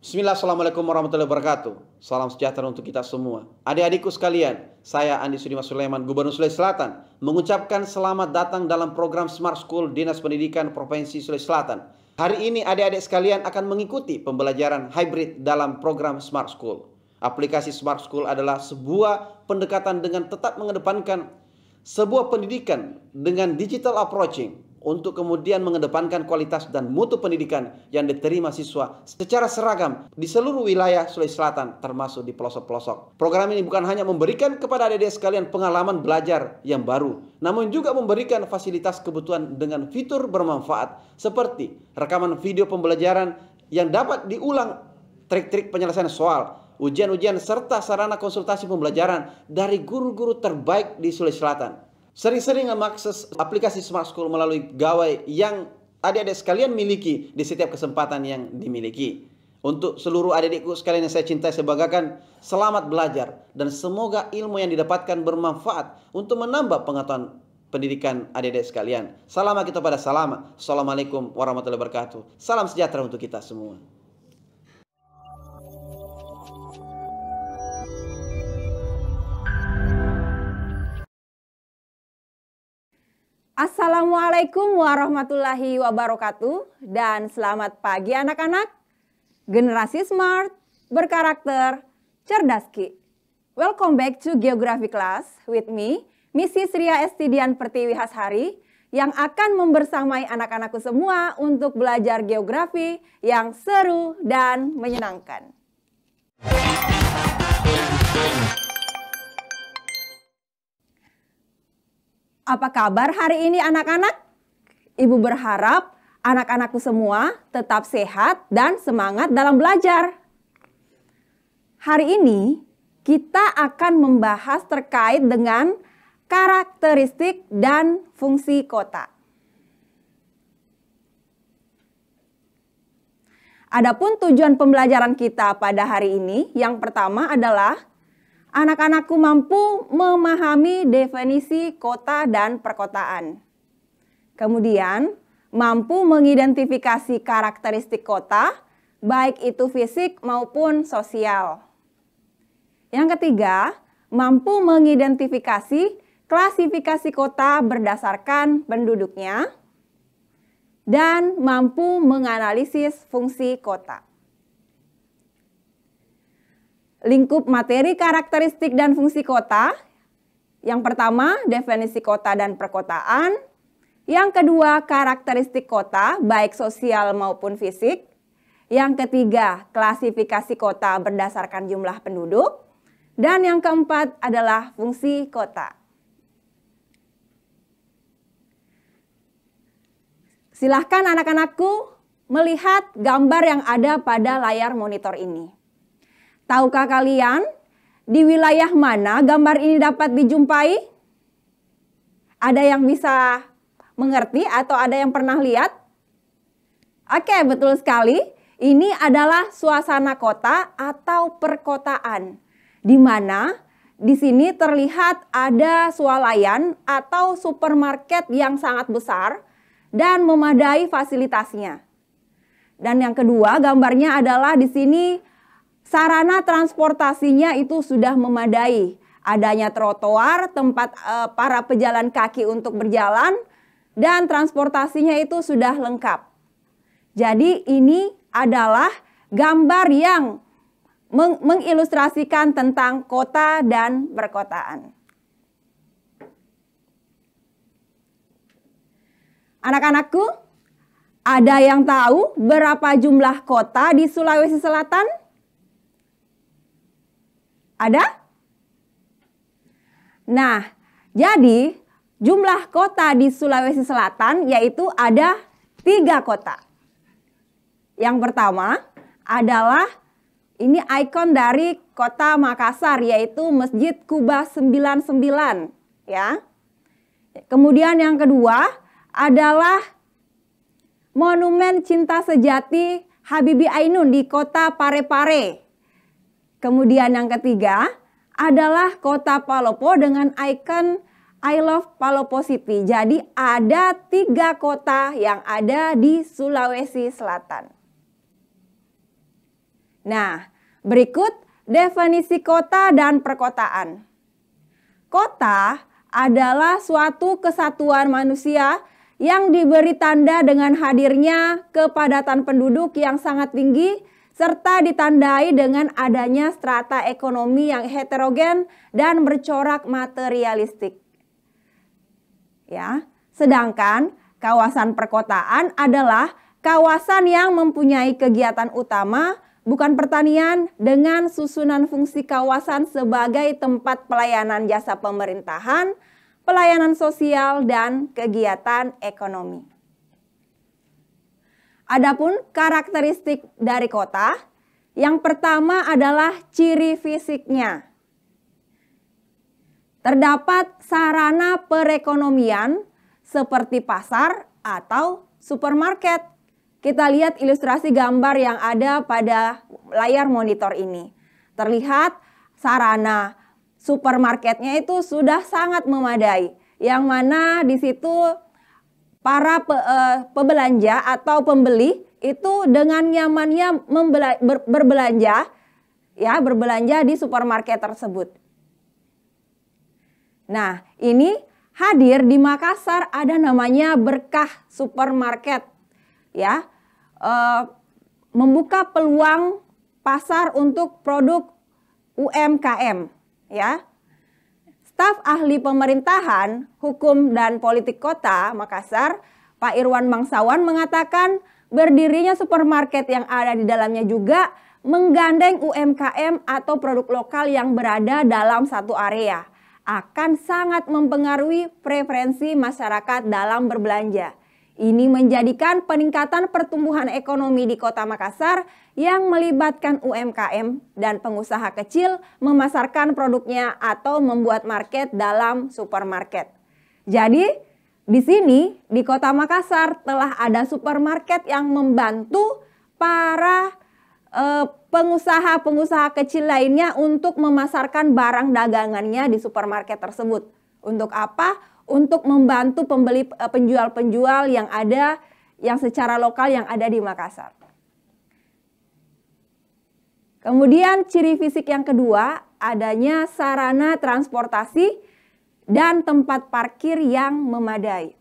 Bismillah, Assalamualaikum warahmatullahi wabarakatuh. Salam sejahtera untuk kita semua. Adik-adikku sekalian, saya Andi Sudimas Sulaiman, Gubernur Sulawesi Selatan, mengucapkan selamat datang dalam program Smart School Dinas Pendidikan Provinsi Sulawesi Selatan. Hari ini adik-adik sekalian akan mengikuti pembelajaran hybrid dalam program Smart School. Aplikasi Smart School adalah sebuah pendekatan dengan tetap mengedepankan sebuah pendidikan dengan digital approaching, untuk kemudian mengedepankan kualitas dan mutu pendidikan yang diterima siswa secara seragam di seluruh wilayah Sulawesi Selatan, termasuk di pelosok-pelosok. Program ini bukan hanya memberikan kepada adik-adik sekalian pengalaman belajar yang baru, namun juga memberikan fasilitas kebutuhan dengan fitur bermanfaat seperti rekaman video pembelajaran yang dapat diulang, trik-trik penyelesaian soal, ujian-ujian, serta sarana konsultasi pembelajaran dari guru-guru terbaik di Sulawesi Selatan. Sering-sering mengakses aplikasi Smart School melalui gawai yang adik-adik sekalian miliki di setiap kesempatan yang dimiliki. Untuk seluruh adik-adikku sekalian yang saya cintai, saya banggakan, selamat belajar dan semoga ilmu yang didapatkan bermanfaat untuk menambah pengetahuan pendidikan adik-adik sekalian. Salam kita pada salam. Assalamualaikum warahmatullahi wabarakatuh. Salam sejahtera untuk kita semua. Assalamualaikum warahmatullahi wabarakatuh dan selamat pagi anak-anak. Generasi smart, berkarakter, cerdas Ki. Welcome back to Geography class with me, Mrs. Ria Estidian Pertiwi Hashari, yang akan membersamai anak-anakku semua untuk belajar geografi yang seru dan menyenangkan. Apa kabar hari ini anak-anak? Ibu berharap anak-anakku semua tetap sehat dan semangat dalam belajar. Hari ini kita akan membahas terkait dengan karakteristik dan fungsi kota. Adapun tujuan pembelajaran kita pada hari ini, yang pertama adalah anak-anakku mampu memahami definisi kota dan perkotaan. Kemudian, mampu mengidentifikasi karakteristik kota, baik itu fisik maupun sosial. Yang ketiga, mampu mengidentifikasi klasifikasi kota berdasarkan penduduknya, dan mampu menganalisis fungsi kota. Lingkup materi karakteristik dan fungsi kota. Yang pertama, definisi kota dan perkotaan. Yang kedua, karakteristik kota, baik sosial maupun fisik. Yang ketiga, klasifikasi kota berdasarkan jumlah penduduk. Dan yang keempat adalah fungsi kota. Silahkan anak-anakku melihat gambar yang ada pada layar monitor ini. Tahukah kalian di wilayah mana gambar ini dapat dijumpai? Ada yang bisa mengerti atau ada yang pernah lihat? Oke, betul sekali. Ini adalah suasana kota atau perkotaan, di mana di sini terlihat ada swalayan atau supermarket yang sangat besar dan memadai fasilitasnya. Dan yang kedua, gambarnya adalah di sini sarana transportasinya itu sudah memadai. Adanya trotoar, tempat para pejalan kaki untuk berjalan, dan transportasinya itu sudah lengkap. Jadi ini adalah gambar yang mengilustrasikan tentang kota dan perkotaan. Anak-anakku, ada yang tahu berapa jumlah kota di Sulawesi Selatan? Ada? Nah, jadi jumlah kota di Sulawesi Selatan yaitu ada 3 kota. Yang pertama adalah ini ikon dari kota Makassar, yaitu Masjid Kuba 99, ya. Kemudian yang kedua adalah Monumen Cinta Sejati Habibie Ainun di kota Parepare. Kemudian yang ketiga adalah kota Palopo dengan ikon I Love Palopo City. Jadi ada 3 kota yang ada di Sulawesi Selatan. Nah, berikut definisi kota dan perkotaan. Kota adalah suatu kesatuan manusia yang diberi tanda dengan hadirnya kepadatan penduduk yang sangat tinggi serta ditandai dengan adanya strata ekonomi yang heterogen dan bercorak materialistik. Ya, sedangkan kawasan perkotaan adalah kawasan yang mempunyai kegiatan utama bukan pertanian dengan susunan fungsi kawasan sebagai tempat pelayanan jasa pemerintahan, pelayanan sosial, dan kegiatan ekonomi. Adapun karakteristik dari kota, yang pertama adalah ciri fisiknya. Terdapat sarana perekonomian seperti pasar atau supermarket. Kita lihat ilustrasi gambar yang ada pada layar monitor ini. Terlihat sarana supermarketnya itu sudah sangat memadai. Yang mana di situ para pebelanja atau pembeli itu dengan nyamannya berbelanja di supermarket tersebut. Nah, ini hadir di Makassar ada namanya Berkah Supermarket, ya, membuka peluang pasar untuk produk UMKM, ya. Staf ahli pemerintahan, hukum dan politik kota Makassar, Pak Irwan Bangsawan mengatakan berdirinya supermarket yang ada di dalamnya juga menggandeng UMKM atau produk lokal yang berada dalam satu area akan sangat mempengaruhi preferensi masyarakat dalam berbelanja. Ini menjadikan peningkatan pertumbuhan ekonomi di Kota Makassar yang melibatkan UMKM dan pengusaha kecil memasarkan produknya atau membuat market dalam supermarket. Jadi, di sini di Kota Makassar telah ada supermarket yang membantu para pengusaha-pengusaha kecil lainnya untuk memasarkan barang dagangannya di supermarket tersebut. Untuk apa? Untuk membantu penjual-penjual yang ada yang secara lokal yang ada di Makassar. Kemudian ciri fisik yang kedua, adanya sarana transportasi dan tempat parkir yang memadai.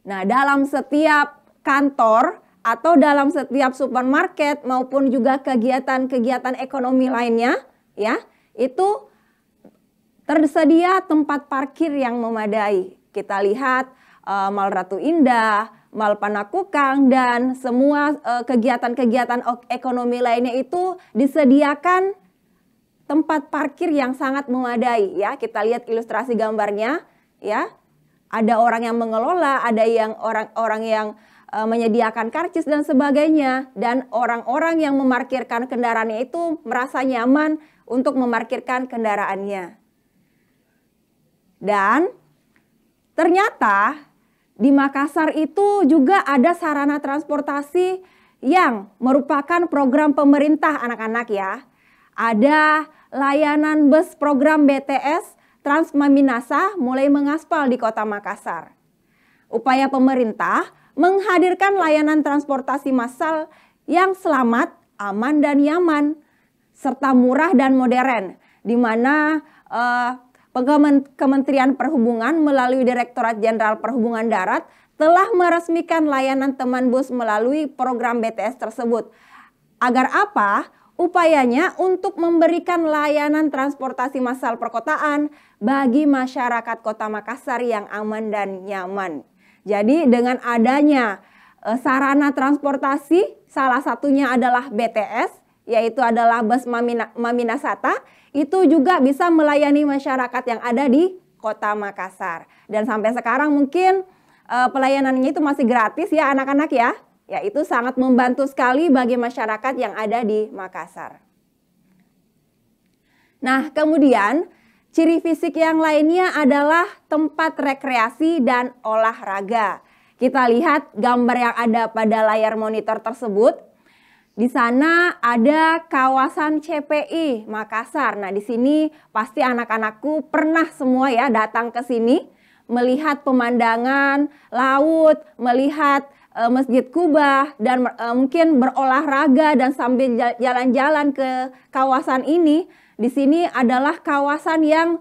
Nah, dalam setiap kantor atau dalam setiap supermarket maupun juga kegiatan-kegiatan ekonomi lainnya, ya, itu tersedia tempat parkir yang memadai. Kita lihat Mall Ratu Indah, Mall Panakukang, dan semua kegiatan-kegiatan ekonomi lainnya itu disediakan tempat parkir yang sangat memadai. Ya, kita lihat ilustrasi gambarnya. Ya, ada orang yang mengelola, ada yang orang-orang yang menyediakan karcis dan sebagainya, dan orang-orang yang memarkirkan kendaraannya itu merasa nyaman untuk memarkirkan kendaraannya. Dan ternyata di Makassar itu juga ada sarana transportasi yang merupakan program pemerintah anak-anak ya. Ada layanan bus program BTS Transmaminasa mulai mengaspal di Kota Makassar. Upaya pemerintah menghadirkan layanan transportasi massal yang selamat, aman dan nyaman, serta murah dan modern, di mana Kementerian Perhubungan melalui Direktorat Jenderal Perhubungan Darat telah meresmikan layanan teman bus melalui program BTS tersebut. Agar apa? Upayanya untuk memberikan layanan transportasi massal perkotaan bagi masyarakat Kota Makassar yang aman dan nyaman. Jadi dengan adanya sarana transportasi, salah satunya adalah BTS, yaitu adalah bus Maminasata, itu juga bisa melayani masyarakat yang ada di Kota Makassar. Dan sampai sekarang mungkin pelayanannya itu masih gratis ya anak-anak ya. Ya, itu sangat membantu sekali bagi masyarakat yang ada di Makassar. Nah, kemudian ciri fisik yang lainnya adalah tempat rekreasi dan olahraga. Kita lihat gambar yang ada pada layar monitor tersebut. Di sana ada kawasan CPI Makassar. Nah, di sini pasti anak-anakku pernah semua ya datang ke sini melihat pemandangan laut, melihat Masjid Kuba dan mungkin berolahraga dan sambil jalan-jalan ke kawasan ini. Di sini adalah kawasan yang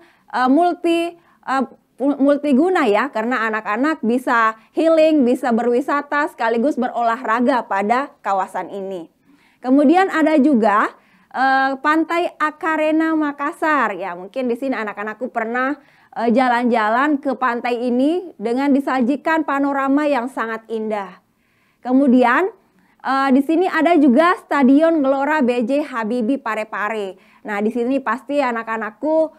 multiguna ya, karena anak-anak bisa healing, bisa berwisata sekaligus berolahraga pada kawasan ini. Kemudian ada juga Pantai Akarena Makassar. Ya, mungkin di sini anak-anakku pernah jalan-jalan ke pantai ini dengan disajikan panorama yang sangat indah. Kemudian di sini ada juga Stadion Gelora B.J. Habibie Parepare. Nah, di sini pasti anak-anakku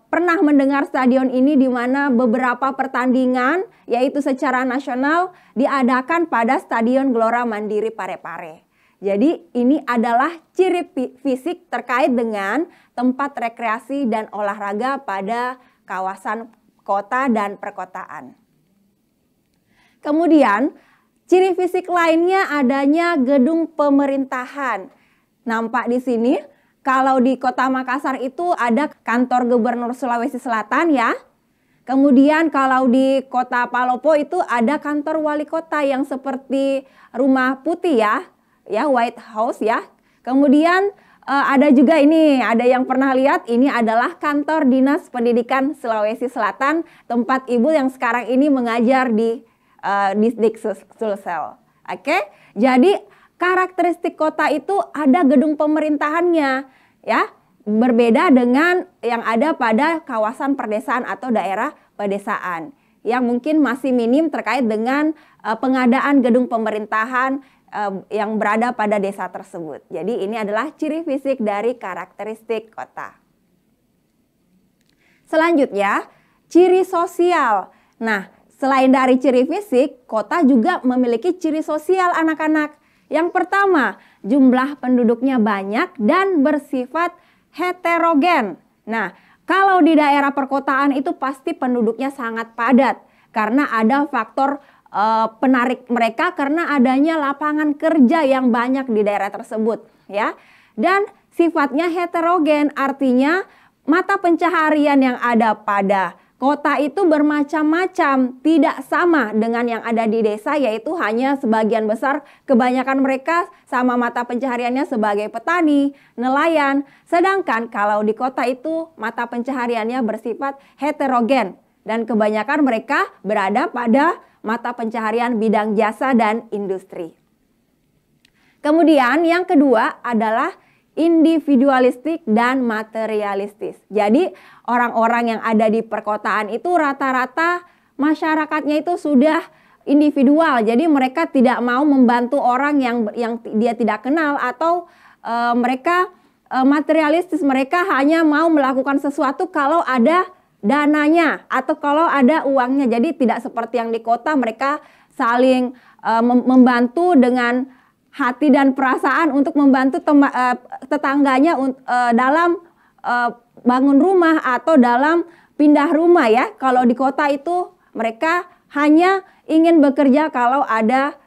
pernah mendengar stadion ini, di mana beberapa pertandingan yaitu secara nasional diadakan pada Stadion Gelora Mandiri Parepare. Jadi ini adalah ciri fisik terkait dengan tempat rekreasi dan olahraga pada kawasan kota dan perkotaan. Kemudian ciri fisik lainnya adanya gedung pemerintahan. Nampak di sini, kalau di Kota Makassar itu ada kantor Gubernur Sulawesi Selatan ya. Kemudian kalau di Kota Palopo itu ada kantor wali kota yang seperti Rumah Putih ya, White House ya. Kemudian ada juga ini, ada yang pernah lihat, ini adalah kantor Dinas Pendidikan Sulawesi Selatan, tempat ibu yang sekarang ini mengajar di Distrik Sulsel. Oke, jadi karakteristik kota itu ada gedung pemerintahannya ya, berbeda dengan yang ada pada kawasan perdesaan atau daerah pedesaan yang mungkin masih minim terkait dengan pengadaan gedung pemerintahan yang berada pada desa tersebut. Jadi ini adalah ciri fisik dari karakteristik kota. Selanjutnya, ciri sosial. Nah, selain dari ciri fisik, kota juga memiliki ciri sosial anak-anak. Yang pertama, jumlah penduduknya banyak dan bersifat heterogen. Nah, kalau di daerah perkotaan itu pasti penduduknya sangat padat karena ada faktor penarik mereka karena adanya lapangan kerja yang banyak di daerah tersebut ya. Dan sifatnya heterogen, artinya mata pencaharian yang ada pada kota itu bermacam-macam, tidak sama dengan yang ada di desa, yaitu hanya sebagian besar, kebanyakan mereka sama mata pencahariannya sebagai petani, nelayan. Sedangkan kalau di kota itu mata pencahariannya bersifat heterogen dan kebanyakan mereka berada pada mata pencaharian bidang jasa dan industri. Kemudian yang kedua adalah individualistik dan materialistis. Jadi orang-orang yang ada di perkotaan itu rata-rata masyarakatnya itu sudah individual. Jadi mereka tidak mau membantu orang yang dia tidak kenal, atau mereka materialistis. Mereka hanya mau melakukan sesuatu kalau ada dananya atau kalau ada uangnya. Jadi tidak seperti yang di kota, mereka saling membantu dengan hati dan perasaan untuk membantu tetangganya dalam bangun rumah atau dalam pindah rumah ya. Kalau di kota itu mereka hanya ingin bekerja kalau ada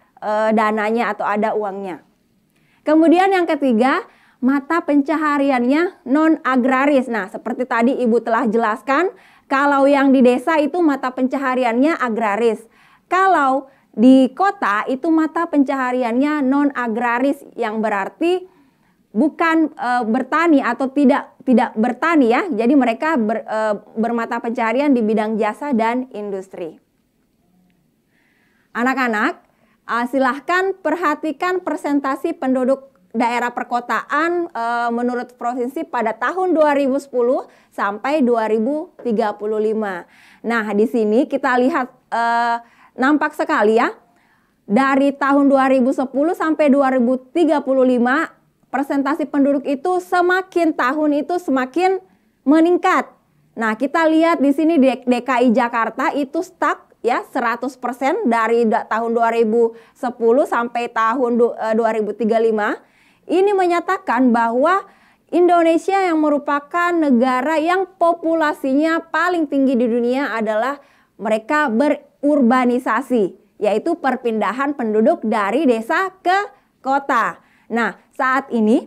dananya atau ada uangnya. Kemudian yang ketiga, mata pencahariannya non-agraris. Nah, seperti tadi Ibu telah jelaskan, kalau yang di desa itu mata pencahariannya agraris. Kalau di kota itu mata pencahariannya non-agraris, yang berarti bukan bertani atau tidak bertani ya. Jadi mereka bermata pencaharian di bidang jasa dan industri. Anak-anak, silahkan perhatikan presentasi penduduk daerah perkotaan menurut provinsi pada tahun 2010 sampai 2035. Nah, di sini kita lihat nampak sekali ya, dari tahun 2010 sampai 2035 presentasi penduduk itu semakin tahun itu semakin meningkat. Nah, kita lihat di sini DKI Jakarta itu stuck ya 100% dari tahun 2010 sampai tahun 2035. Ini menyatakan bahwa Indonesia yang merupakan negara yang populasinya paling tinggi di dunia adalah mereka berurbanisasi, yaitu perpindahan penduduk dari desa ke kota. Nah, saat ini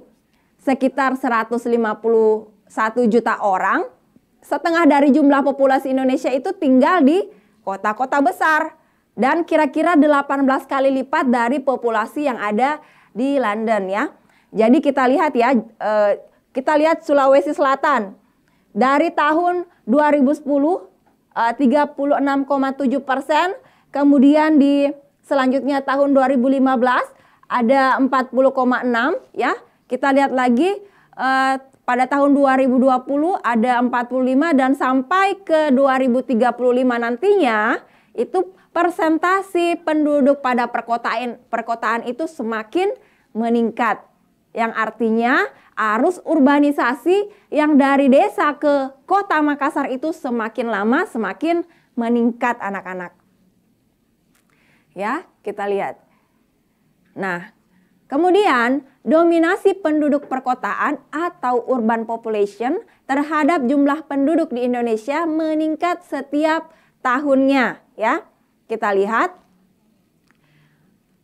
sekitar 151 juta orang, setengah dari jumlah populasi Indonesia itu tinggal di kota-kota besar. dan kira-kira 18 kali lipat dari populasi yang ada di London ya. Jadi kita lihat ya, kita lihat Sulawesi Selatan. Dari tahun 2010 36,7%, kemudian di selanjutnya tahun 2015 ada 40,6 ya. Kita lihat lagi pada tahun 2020 ada 45 dan sampai ke 2035 nantinya itu persentase penduduk pada perkotaan itu semakin meningkat. Yang artinya arus urbanisasi yang dari desa ke kota Makassar itu semakin lama semakin meningkat anak-anak. Ya, kita lihat. Nah, kemudian dominasi penduduk perkotaan atau urban population terhadap jumlah penduduk di Indonesia meningkat setiap tahunnya, ya. Kita lihat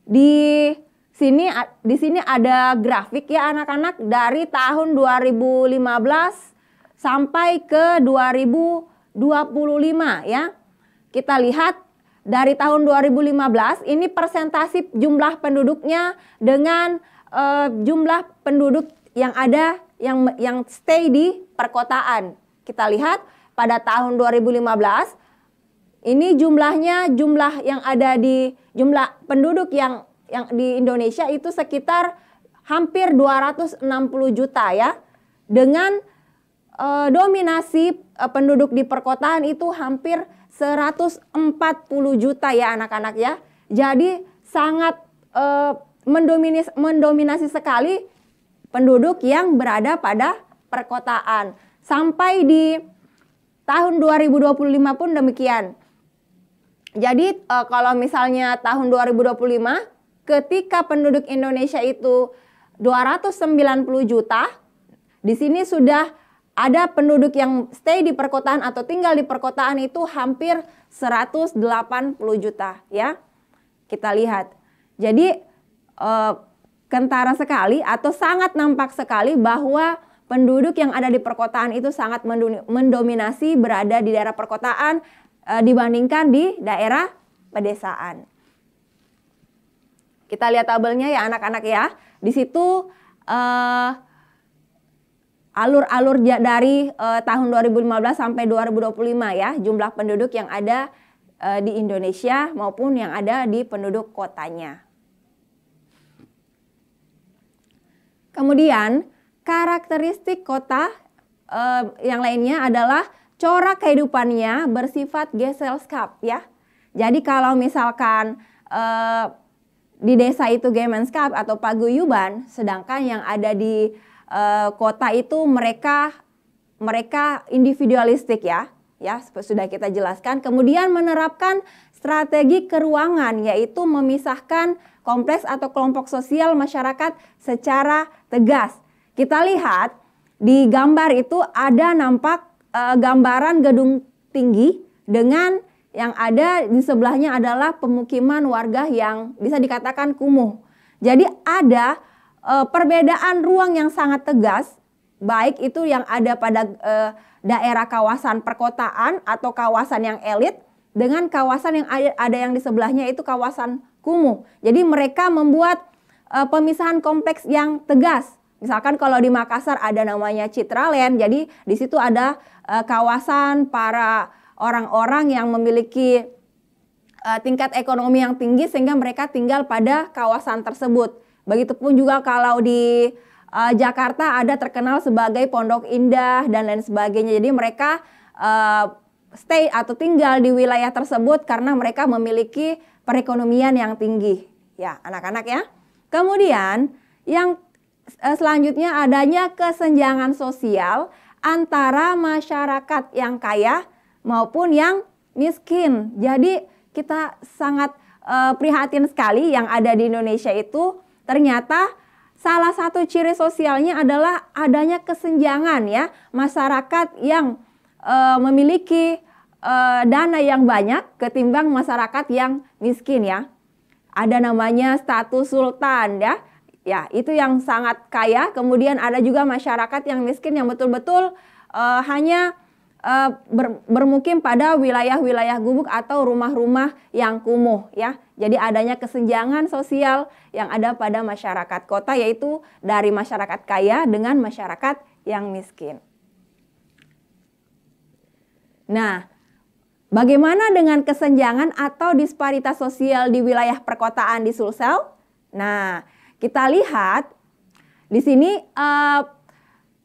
di sini ada grafik ya anak-anak dari tahun 2015 sampai ke 2025 ya. Kita lihat dari tahun 2015 ini persentase jumlah penduduknya dengan jumlah penduduk yang ada yang stay di perkotaan. Kita lihat pada tahun 2015 ini jumlah yang ada di jumlah penduduk yang di Indonesia itu sekitar hampir 260 juta ya. Dengan dominasi penduduk di perkotaan itu hampir 140 juta ya anak-anak ya. Jadi sangat mendominasi sekali penduduk yang berada pada perkotaan. Sampai di tahun 2025 pun demikian. Jadi kalau misalnya tahun 2025 ketika penduduk Indonesia itu 290 juta, di sini sudah ada penduduk yang stay di perkotaan atau tinggal di perkotaan itu hampir 180 juta ya. Kita lihat. Jadi kentara sekali atau sangat nampak sekali bahwa penduduk yang ada di perkotaan itu sangat mendominasi berada di daerah perkotaan dibandingkan di daerah pedesaan. Kita lihat tabelnya ya anak-anak ya. Di situ alur-alur dari tahun 2015 sampai 2025 ya, jumlah penduduk yang ada di Indonesia maupun yang ada di penduduk kotanya. Kemudian karakteristik kota yang lainnya adalah corak kehidupannya bersifat Gesellschaft ya. Jadi kalau misalkan di desa itu Gemeinschaft atau paguyuban, sedangkan yang ada di kota itu mereka individualistik ya sudah kita jelaskan. Kemudian menerapkan strategi keruangan yaitu memisahkan kompleks atau kelompok sosial masyarakat secara tegas. Kita lihat di gambar itu ada nampak gambaran gedung tinggi dengan yang ada di sebelahnya adalah pemukiman warga yang bisa dikatakan kumuh. Jadi ada perbedaan ruang yang sangat tegas, baik itu yang ada pada daerah kawasan perkotaan atau kawasan yang elit dengan kawasan yang ada yang di sebelahnya itu kawasan kumuh. Jadi mereka membuat pemisahan kompleks yang tegas. Misalkan kalau di Makassar ada namanya Citraland, jadi di situ ada kawasan para orang-orang yang memiliki tingkat ekonomi yang tinggi sehingga mereka tinggal pada kawasan tersebut. Begitupun juga kalau di Jakarta ada terkenal sebagai Pondok Indah dan lain sebagainya. Jadi mereka stay atau tinggal di wilayah tersebut karena mereka memiliki perekonomian yang tinggi. Ya, anak-anak ya. Kemudian yang selanjutnya adanya kesenjangan sosial antara masyarakat yang kaya maupun yang miskin. Jadi kita sangat prihatin sekali yang ada di Indonesia itu ternyata salah satu ciri sosialnya adalah adanya kesenjangan ya. Masyarakat yang memiliki dana yang banyak ketimbang masyarakat yang miskin ya. Ada namanya status sultan ya. Ya, itu yang sangat kaya. Kemudian ada juga masyarakat yang miskin yang betul-betul hanya bermukim pada wilayah-wilayah gubuk atau rumah-rumah yang kumuh ya. Jadi adanya kesenjangan sosial yang ada pada masyarakat kota, yaitu dari masyarakat kaya dengan masyarakat yang miskin. Nah, bagaimana dengan kesenjangan atau disparitas sosial di wilayah perkotaan di Sulsel? Nah, kita lihat di sini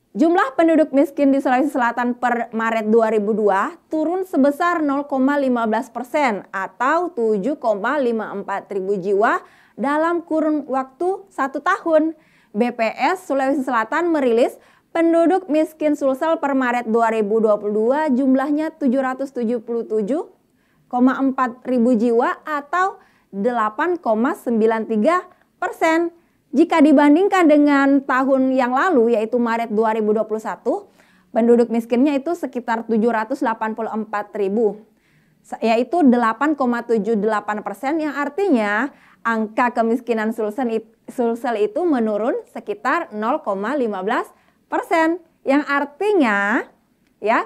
jumlah penduduk miskin di Sulawesi Selatan per Maret 2002 turun sebesar 0,15% atau 7,54 ribu jiwa dalam kurun waktu 1 tahun. BPS Sulawesi Selatan merilis penduduk miskin Sulsel per Maret 2022 jumlahnya 777,4 ribu jiwa atau 8,93%. Jika dibandingkan dengan tahun yang lalu, yaitu Maret 2021, penduduk miskinnya itu sekitar 784.000, yaitu 8,78%, yang artinya angka kemiskinan Sulsel itu menurun sekitar 0,15%, yang artinya ya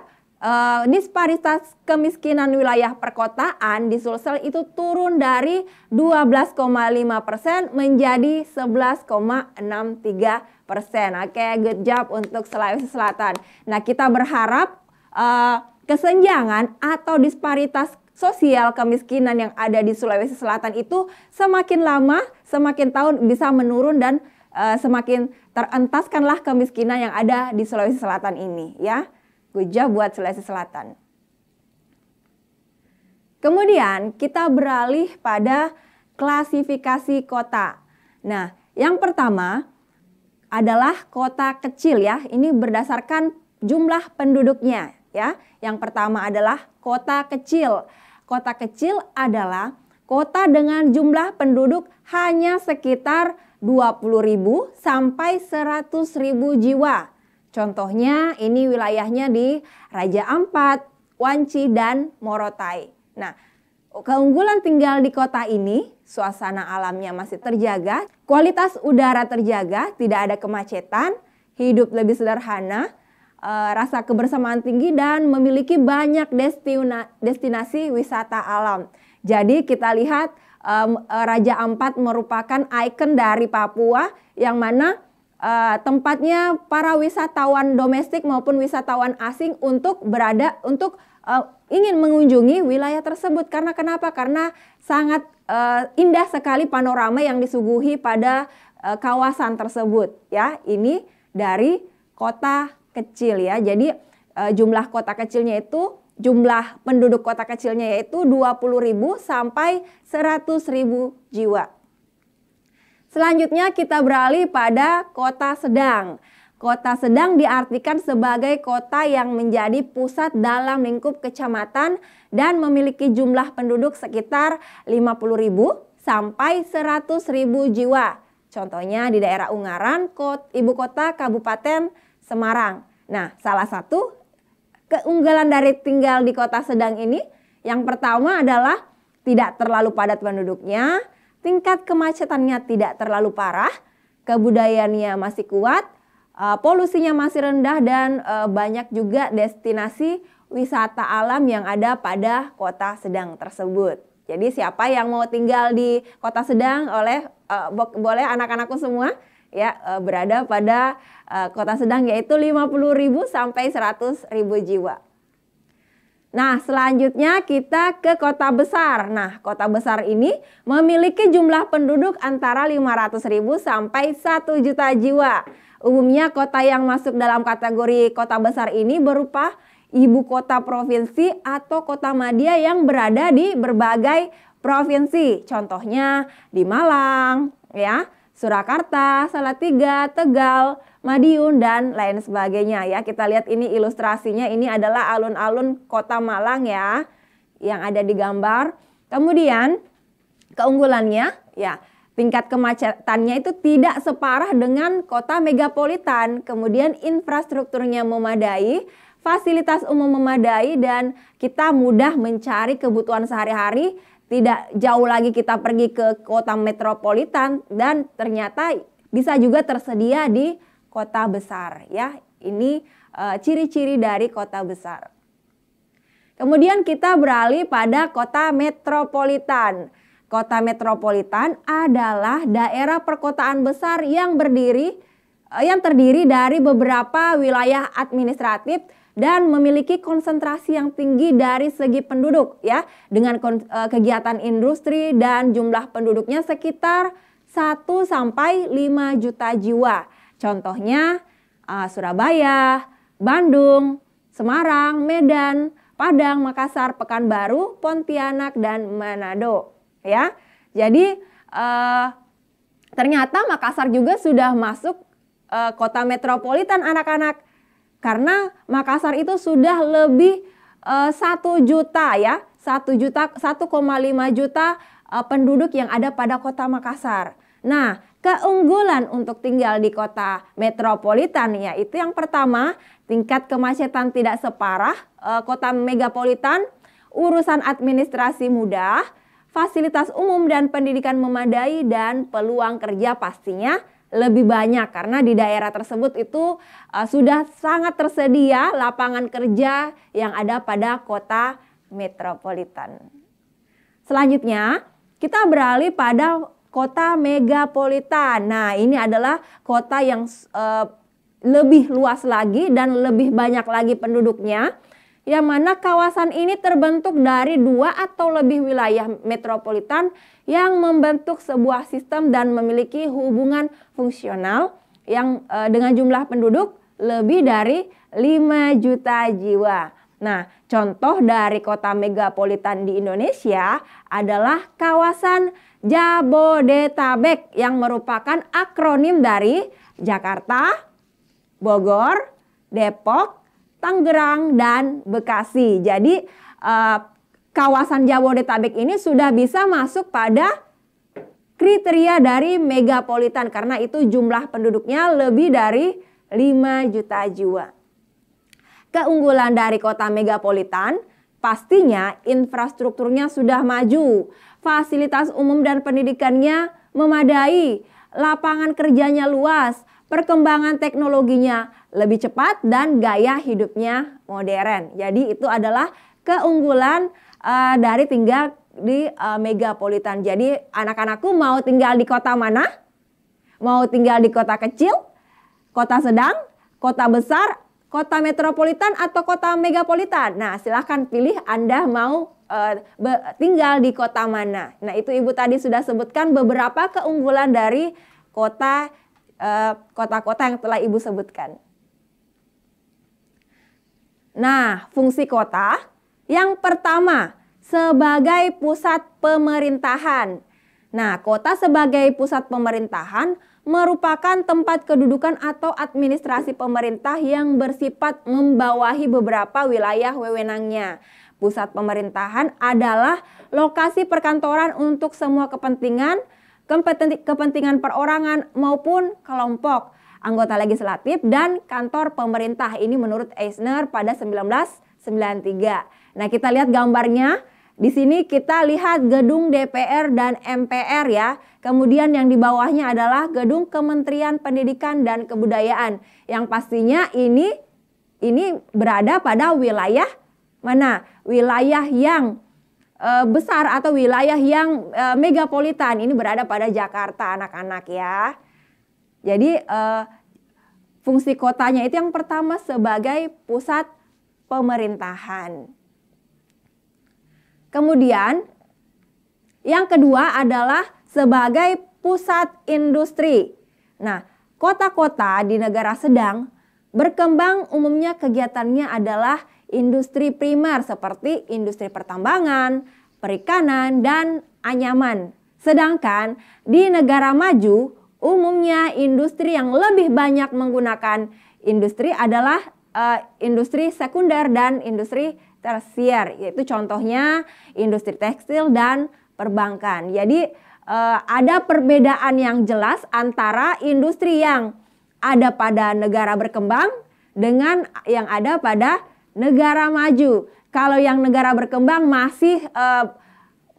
disparitas kemiskinan wilayah perkotaan di Sulsel itu turun dari 12,5% menjadi 11,63%. Oke, good job untuk Sulawesi Selatan. Nah, kita berharap kesenjangan atau disparitas sosial kemiskinan yang ada di Sulawesi Selatan itu semakin lama, semakin tahun bisa menurun dan semakin terentaskanlah kemiskinan yang ada di Sulawesi Selatan ini ya. Good job buat Sulawesi Selatan. Kemudian kita beralih pada klasifikasi kota. Nah, yang pertama adalah kota kecil ya. Ini berdasarkan jumlah penduduknya ya. Yang pertama adalah kota kecil. Kota kecil adalah kota dengan jumlah penduduk hanya sekitar 20.000 sampai 100.000 jiwa. Contohnya ini wilayahnya di Raja Ampat, Wanci, dan Morotai. Nah, keunggulan tinggal di kota ini, suasana alamnya masih terjaga, kualitas udara terjaga, tidak ada kemacetan, hidup lebih sederhana, rasa kebersamaan tinggi, dan memiliki banyak destinasi wisata alam. Jadi kita lihat Raja Ampat merupakan ikon dari Papua yang mana tempatnya para wisatawan domestik maupun wisatawan asing untuk ingin mengunjungi wilayah tersebut. Karena kenapa? Karena sangat indah sekali panorama yang disuguhi pada kawasan tersebut ya. Ini dari kota kecil ya. Jadi jumlah kota kecilnya itu, jumlah penduduk kota kecilnya yaitu 20.000 sampai 100.000 jiwa. Selanjutnya kita beralih pada kota sedang. Kota sedang diartikan sebagai kota yang menjadi pusat dalam lingkup kecamatan dan memiliki jumlah penduduk sekitar 50.000 sampai 100.000 jiwa. Contohnya di daerah Ungaran, ibu kota Kabupaten Semarang. Nah, salah satu keunggulan dari tinggal di kota sedang ini, yang pertama adalah tidak terlalu padat penduduknya, tingkat kemacetannya tidak terlalu parah, kebudayaannya masih kuat, polusinya masih rendah, dan banyak juga destinasi wisata alam yang ada pada kota sedang tersebut. Jadi siapa yang mau tinggal di kota sedang boleh anak-anakku semua ya berada pada kota sedang, yaitu 50.000 sampai 100.000 jiwa. Nah, selanjutnya kita ke kota besar. Nah, kota besar ini memiliki jumlah penduduk antara 500.000 sampai 1 juta jiwa. Umumnya kota yang masuk dalam kategori kota besar ini berupa ibu kota provinsi atau kota madya yang berada di berbagai provinsi. Contohnya di Malang, ya, Surakarta, Salatiga, Tegal, Madiun, dan lain sebagainya ya. Kita lihat ini ilustrasinya, ini adalah alun-alun kota Malang ya yang ada di gambar. Kemudian keunggulannya ya, tingkat kemacetannya itu tidak separah dengan kota megapolitan. Kemudian infrastrukturnya memadai, fasilitas umum memadai, dan kita mudah mencari kebutuhan sehari-hari. Tidak jauh lagi kita pergi ke kota metropolitan, dan ternyata bisa juga tersedia di kota besar ya. Ini ciri-ciri dari kota besar. Kemudian kita beralih pada kota metropolitan. Kota metropolitan adalah daerah perkotaan besar yang terdiri dari beberapa wilayah administratif dan memiliki konsentrasi yang tinggi dari segi penduduk ya, dengan kegiatan industri dan jumlah penduduknya sekitar 1 sampai 5 juta jiwa. Contohnya Surabaya, Bandung, Semarang, Medan, Padang, Makassar, Pekanbaru, Pontianak, dan Manado ya. Jadi ternyata Makassar juga sudah masuk kota metropolitan anak-anak, karena Makassar itu sudah lebih 1 juta ya, 1,5 juta penduduk yang ada pada kota Makassar. Nah, keunggulan untuk tinggal di kota metropolitan yaitu yang pertama, tingkat kemacetan tidak separah kota megapolitan, urusan administrasi mudah, fasilitas umum dan pendidikan memadai, dan peluang kerja pastinya lebih banyak karena di daerah tersebut itu sudah sangat tersedia lapangan kerja yang ada pada kota metropolitan. Selanjutnya, kita beralih pada kota megapolitan. Nah, ini adalah kota yang lebih luas lagi dan lebih banyak lagi penduduknya, yang mana kawasan ini terbentuk dari 2 atau lebih wilayah metropolitan yang membentuk sebuah sistem dan memiliki hubungan fungsional yang dengan jumlah penduduk lebih dari 5 juta jiwa. Nah, contoh dari kota megapolitan di Indonesia adalah kawasan Jabodetabek yang merupakan akronim dari Jakarta, Bogor, Depok, Tangerang, dan Bekasi. Jadi kawasan Jabodetabek ini sudah bisa masuk pada kriteria dari megapolitan karena itu jumlah penduduknya lebih dari 5 juta jiwa. Keunggulan dari kota megapolitan pastinya infrastrukturnya sudah maju, fasilitas umum dan pendidikannya memadai, lapangan kerjanya luas, perkembangan teknologinya lebih cepat, dan gaya hidupnya modern. Jadi itu adalah keunggulan dari tinggal di megapolitan. Jadi anak-anakku mau tinggal di kota mana? Mau tinggal di kota kecil, kota sedang, kota besar, kota metropolitan, atau kota megapolitan? Nah, silahkan pilih Anda mau tinggal di kota mana. Nah, itu Ibu tadi sudah sebutkan beberapa keunggulan dari kota-kota yang telah Ibu sebutkan. Nah, fungsi kota yang pertama sebagai pusat pemerintahan. Nah, kota sebagai pusat pemerintahan merupakan tempat kedudukan atau administrasi pemerintah yang bersifat membawahi beberapa wilayah wewenangnya. Pusat pemerintahan adalah lokasi perkantoran untuk semua kepentingan perorangan maupun kelompok, anggota legislatif, dan kantor pemerintah. Ini menurut Eisner pada 1993. Nah, kita lihat gambarnya. Di sini kita lihat gedung DPR dan MPR ya. Kemudian yang di bawahnya adalah gedung Kementerian Pendidikan dan Kebudayaan. Yang pastinya ini berada pada wilayah mana? Wilayah yang besar atau wilayah yang megapolitan. Ini berada pada Jakarta, anak-anak ya. Jadi fungsi kotanya itu yang pertama sebagai pusat pemerintahan. Kemudian yang kedua adalah sebagai pusat industri. Nah, kota-kota di negara sedang berkembang umumnya kegiatannya adalah industri primer seperti industri pertambangan, perikanan, dan anyaman. Sedangkan di negara maju umumnya industri yang lebih banyak menggunakan industri adalah industri sekunder dan industri tersier, yaitu contohnya industri tekstil dan perbankan. Jadi ada perbedaan yang jelas antara industri yang ada pada negara berkembang dengan yang ada pada negara maju. Kalau yang negara berkembang masih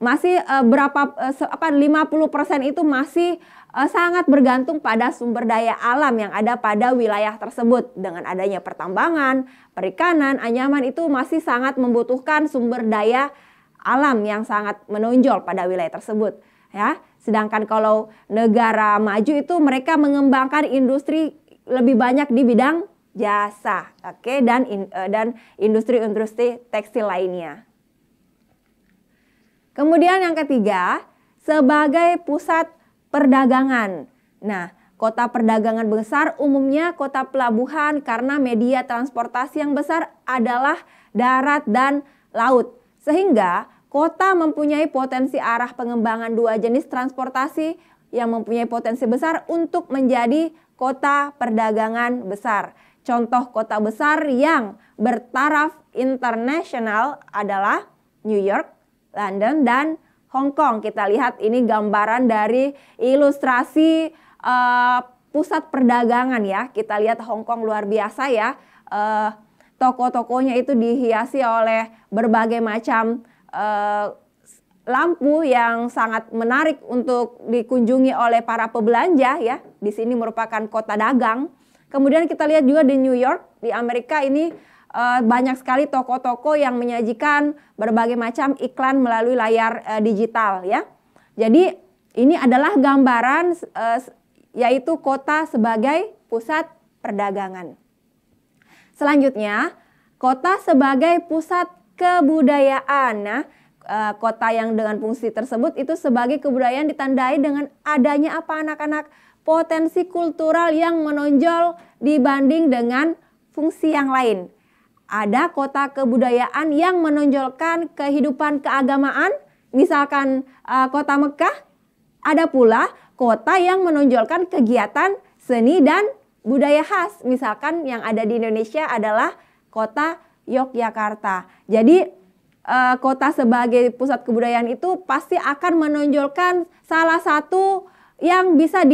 50% itu masih sangat bergantung pada sumber daya alam yang ada pada wilayah tersebut. Dengan adanya pertambangan, perikanan, anyaman itu masih sangat membutuhkan sumber daya alam yang sangat menonjol pada wilayah tersebut, ya. Sedangkan kalau negara maju itu mereka mengembangkan industri lebih banyak di bidang jasa, oke, dan industri-industri tekstil lainnya. Kemudian yang ketiga, sebagai pusat perdagangan. Nah, kota perdagangan besar umumnya kota pelabuhan karena media transportasi yang besar adalah darat dan laut. Sehingga kota mempunyai potensi arah pengembangan dua jenis transportasi yang mempunyai potensi besar untuk menjadi kota perdagangan besar. Contoh kota besar yang bertaraf internasional adalah New York, London, dan Hong Kong. Kita lihat ini gambaran dari ilustrasi pusat perdagangan ya. Kita lihat Hong Kong luar biasa ya. Toko-tokonya itu dihiasi oleh berbagai macam lampu yang sangat menarik untuk dikunjungi oleh para pebelanja ya. Di sini merupakan kota dagang. Kemudian kita lihat juga di New York, di Amerika ini banyak sekali toko-toko yang menyajikan berbagai macam iklan melalui layar digital ya. Jadi ini adalah gambaran yaitu kota sebagai pusat perdagangan. Selanjutnya, kota sebagai pusat kebudayaan. Nah, kota yang dengan fungsi tersebut itu sebagai kebudayaan ditandai dengan adanya apa anak-anak? Potensi kultural yang menonjol dibanding dengan fungsi yang lain. Ada kota kebudayaan yang menonjolkan kehidupan keagamaan, misalkan kota Mekah. Ada pula kota yang menonjolkan kegiatan seni dan budaya khas, misalkan yang ada di Indonesia adalah kota Yogyakarta. Jadi kota sebagai pusat kebudayaan itu pasti akan menonjolkan salah satu yang bisa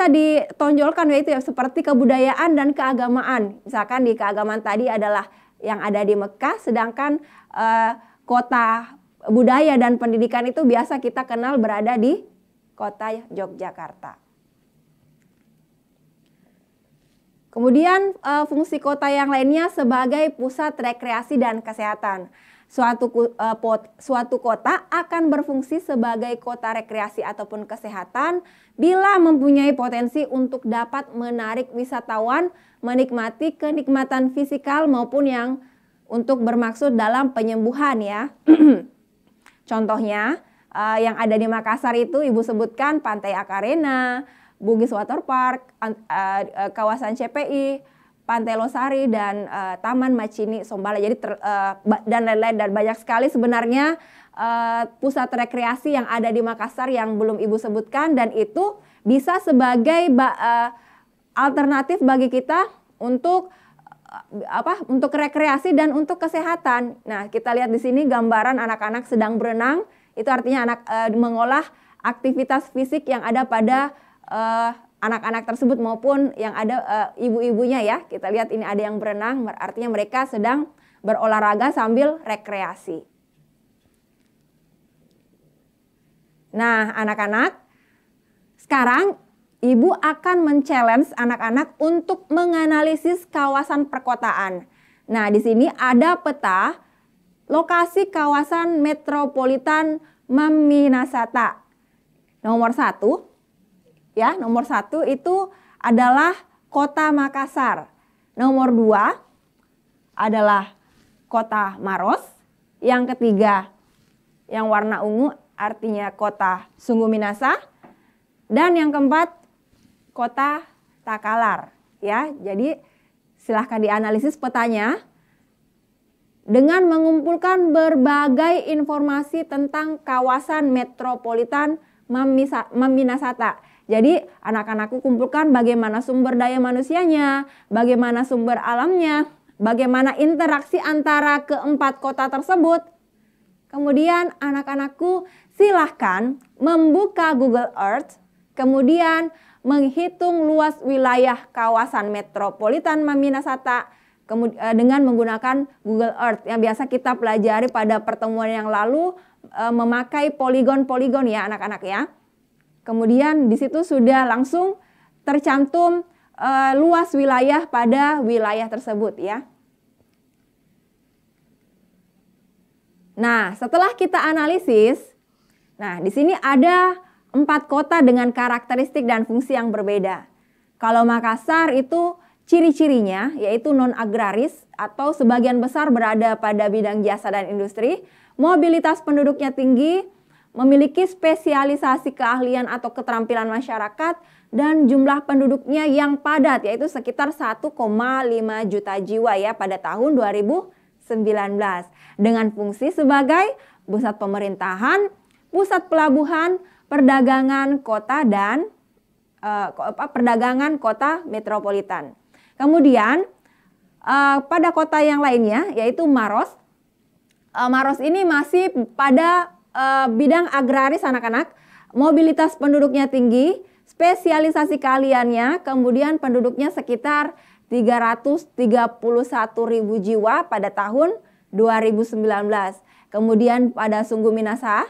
ditonjolkan, yaitu seperti kebudayaan dan keagamaan. Misalkan di keagamaan tadi adalah yang ada di Mekah, sedangkan kota budaya dan pendidikan itu biasa kita kenal berada di kota Yogyakarta. Kemudian fungsi kota yang lainnya sebagai pusat rekreasi dan kesehatan. Suatu kota akan berfungsi sebagai kota rekreasi ataupun kesehatan bila mempunyai potensi untuk dapat menarik wisatawan menikmati kenikmatan fisikal maupun yang untuk bermaksud dalam penyembuhan ya. Contohnya yang ada di Makassar itu Ibu sebutkan Pantai Akarena, Bugis Water Park, kawasan CPI, Pantai Losari, dan Taman Macini Sombala. Jadi dan lain-lain, dan banyak sekali sebenarnya pusat rekreasi yang ada di Makassar yang belum Ibu sebutkan, dan itu bisa sebagai alternatif bagi kita untuk untuk rekreasi dan untuk kesehatan. Nah, kita lihat di sini gambaran anak-anak sedang berenang. Itu artinya anak mengolah aktivitas fisik yang ada pada anak-anak tersebut maupun yang ada ibu-ibunya ya. Kita lihat ini ada yang berenang, artinya mereka sedang berolahraga sambil rekreasi. Nah, anak-anak, sekarang Ibu akan men-challenge anak-anak untuk menganalisis kawasan perkotaan. Nah, di sini ada peta lokasi kawasan metropolitan Mamminasata. Nomor 1 ya, nomor 1 itu adalah kota Makassar. Nomor 2 adalah kota Maros. Yang ketiga yang warna ungu artinya kota Sungguh Minasa. Dan yang keempat kota Takalar ya. Jadi silahkan dianalisis petanya dengan mengumpulkan berbagai informasi tentang kawasan metropolitan Mamminasata. Jadi anak-anakku kumpulkan bagaimana sumber daya manusianya, bagaimana sumber alamnya, bagaimana interaksi antara keempat kota tersebut. Kemudian anak-anakku silahkan membuka Google Earth, kemudian menghitung luas wilayah kawasan metropolitan Mamminasata dengan menggunakan Google Earth yang biasa kita pelajari pada pertemuan yang lalu, memakai poligon-poligon ya anak-anak ya. Kemudian di situ sudah langsung tercantum luas wilayah pada wilayah tersebut ya. Nah, setelah kita analisis, nah di sini ada 4 kota dengan karakteristik dan fungsi yang berbeda. Kalau Makassar itu ciri-cirinya yaitu non-agraris atau sebagian besar berada pada bidang jasa dan industri, mobilitas penduduknya tinggi, memiliki spesialisasi keahlian atau keterampilan masyarakat, dan jumlah penduduknya yang padat yaitu sekitar 1,5 juta jiwa ya pada tahun 2019. Dengan fungsi sebagai pusat pemerintahan, pusat pelabuhan, perdagangan kota dan perdagangan kota metropolitan. Kemudian pada kota yang lainnya yaitu Maros. Maros ini masih pada bidang agraris anak-anak, mobilitas penduduknya tinggi, spesialisasi keahliannya, kemudian penduduknya sekitar 331.000 jiwa pada tahun 2019. Kemudian pada Sungguh Minasa,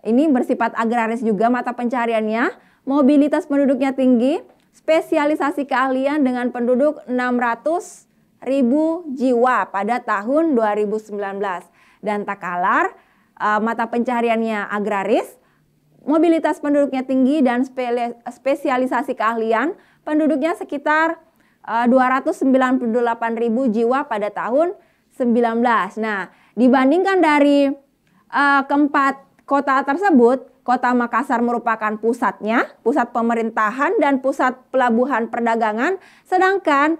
ini bersifat agraris juga mata pencariannya, mobilitas penduduknya tinggi, spesialisasi keahlian dengan penduduk 600.000 jiwa pada tahun 2019. Dan Takalar, mata pencariannya agraris, mobilitas penduduknya tinggi dan spesialisasi keahlian, penduduknya sekitar 298.000 jiwa pada tahun 19. Nah, dibandingkan dari keempat kota tersebut, kota Makassar merupakan pusatnya, pusat pemerintahan dan pusat pelabuhan perdagangan, sedangkan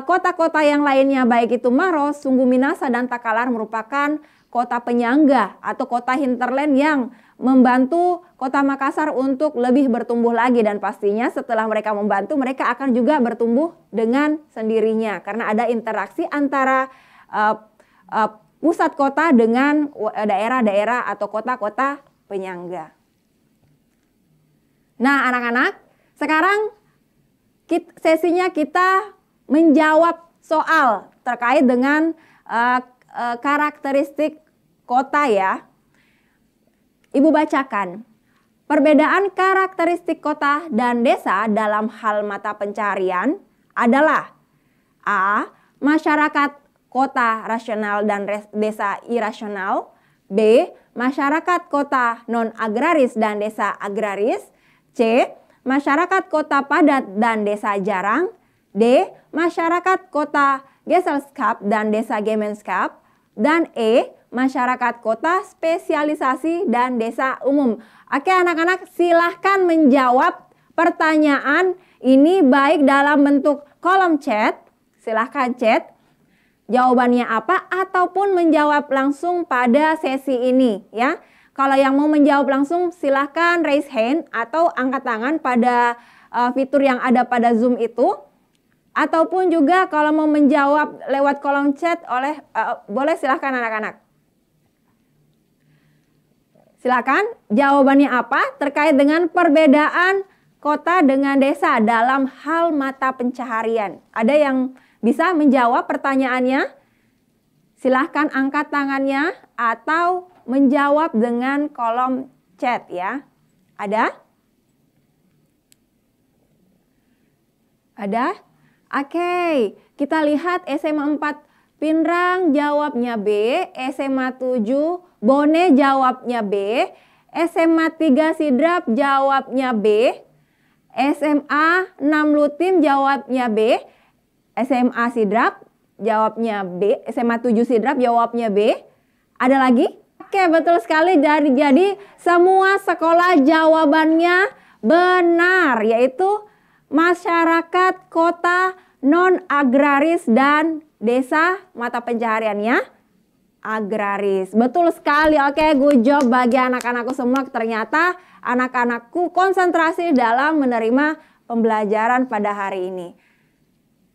kota-kota yang lainnya baik itu Maros, Sungguh Minasa dan Takalar merupakan kota penyangga atau kota hinterland yang membantu kota Makassar untuk lebih bertumbuh lagi, dan pastinya setelah mereka membantu mereka akan juga bertumbuh dengan sendirinya karena ada interaksi antara pusat kota dengan daerah-daerah atau kota-kota penyangga. Nah anak-anak, sekarang sesinya kita menjawab soal terkait dengan karakteristik kota ya. Ibu bacakan. Perbedaan karakteristik kota dan desa dalam hal mata pencarian adalah A. Masyarakat kota rasional dan desa irasional. B. Masyarakat kota non-agraris dan desa agraris. C. Masyarakat kota padat dan desa jarang. D. Masyarakat kota Gesellschaft dan desa Gemeinschaft. Dan E. Masyarakat kota spesialisasi dan desa umum. Oke anak-anak, silahkan menjawab pertanyaan ini baik dalam bentuk kolom chat. Silahkan chat jawabannya apa ataupun menjawab langsung pada sesi ini ya. Kalau yang mau menjawab langsung silahkan raise hand atau angkat tangan pada fitur yang ada pada Zoom itu. Ataupun juga kalau mau menjawab lewat kolom chat boleh silahkan anak-anak. Silakan jawabannya apa terkait dengan perbedaan kota dengan desa dalam hal mata pencaharian. Ada yang bisa menjawab pertanyaannya? Silahkan angkat tangannya atau menjawab dengan kolom chat ya. Ada? Ada? Oke, kita lihat SMA 4 Pinrang jawabnya B, SMA 7 Bone jawabnya B, SMA 3 Sidrap jawabnya B, SMA 6 Lutim jawabnya B, SMA Sidrap jawabnya B, SMA 7 Sidrap jawabnya B. Ada lagi? Oke, betul sekali. Jadi semua sekolah jawabannya benar, yaitu masyarakat kota non-agraris dan desa mata pencahariannya agraris. Betul sekali. Oke, good job bagi anak-anakku semua. Ternyata anak-anakku konsentrasi dalam menerima pembelajaran pada hari ini.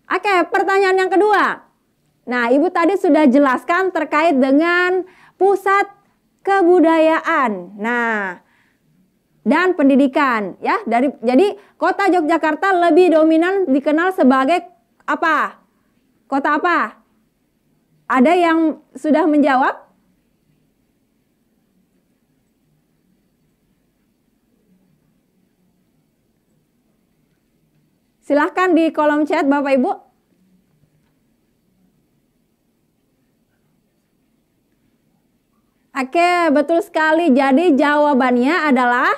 Oke, pertanyaan yang kedua. Nah, Ibu tadi sudah jelaskan terkait dengan pusat kebudayaan. Nah, dan pendidikan ya. Jadi kota Yogyakarta lebih dominan dikenal sebagai apa? Kota apa? Ada yang sudah menjawab? Silahkan di kolom chat Bapak Ibu. Oke, betul sekali. Jadi jawabannya adalah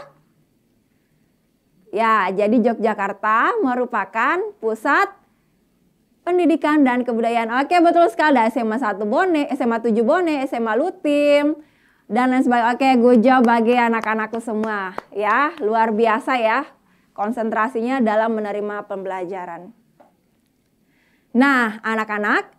ya, jadi Yogyakarta merupakan pusat pendidikan dan kebudayaan. Oke, betul sekali. Ada SMA 1 Bone, SMA 7 Bone, SMA Lutim, dan lain sebagainya. Oke, good job bagi anak-anakku semua. Ya, luar biasa ya konsentrasinya dalam menerima pembelajaran. Nah, anak-anak,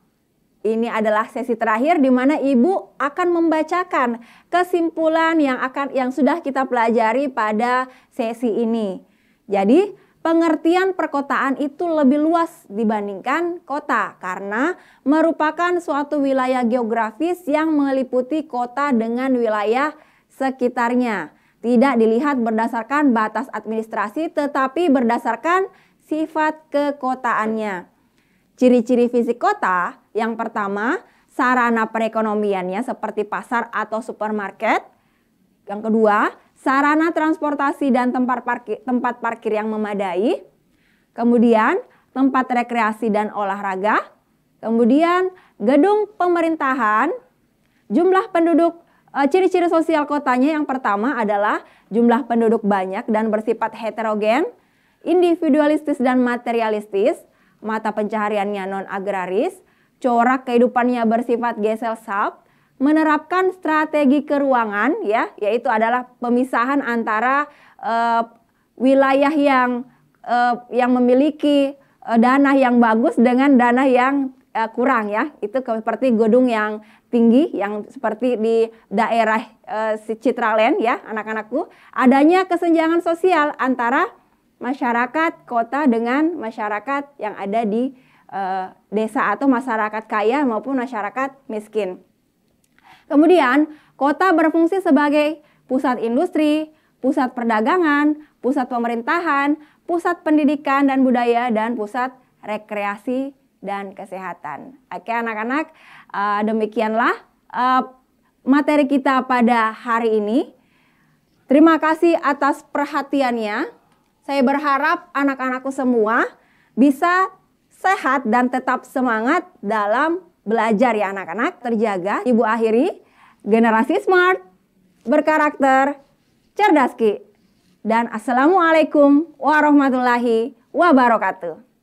ini adalah sesi terakhir di mana Ibu akan membacakan kesimpulan yang sudah kita pelajari pada sesi ini. Jadi, pengertian perkotaan itu lebih luas dibandingkan kota karena merupakan suatu wilayah geografis yang meliputi kota dengan wilayah sekitarnya. Tidak dilihat berdasarkan batas administrasi tetapi berdasarkan sifat kekotaannya. Ciri-ciri fisik kota, yang pertama, sarana perekonomiannya seperti pasar atau supermarket. Yang kedua, sarana transportasi dan tempat parkir yang memadai. Kemudian, tempat rekreasi dan olahraga. Kemudian, gedung pemerintahan. Jumlah penduduk, ciri-ciri sosial kotanya yang pertama adalah jumlah penduduk banyak dan bersifat heterogen, individualistis dan materialistis, mata pencahariannya non-agraris, corak kehidupannya bersifat gesellschaft, menerapkan strategi keuangan ya, yaitu adalah pemisahan antara wilayah yang memiliki dana yang bagus dengan dana yang kurang ya. Itu seperti gedung yang tinggi yang seperti di daerah Citraland ya, anak-anakku. Adanya kesenjangan sosial antara masyarakat kota dengan masyarakat yang ada di desa atau masyarakat kaya maupun masyarakat miskin. Kemudian, kota berfungsi sebagai pusat industri, pusat perdagangan, pusat pemerintahan, pusat pendidikan dan budaya, dan pusat rekreasi dan kesehatan. Oke anak-anak, demikianlah materi kita pada hari ini. Terima kasih atas perhatiannya. Saya berharap anak-anakku semua bisa sehat dan tetap semangat dalam belajar ya anak-anak. Terjaga. Ibu akhiri, generasi smart, berkarakter, cerdas ki. Dan assalamualaikum warahmatullahi wabarakatuh.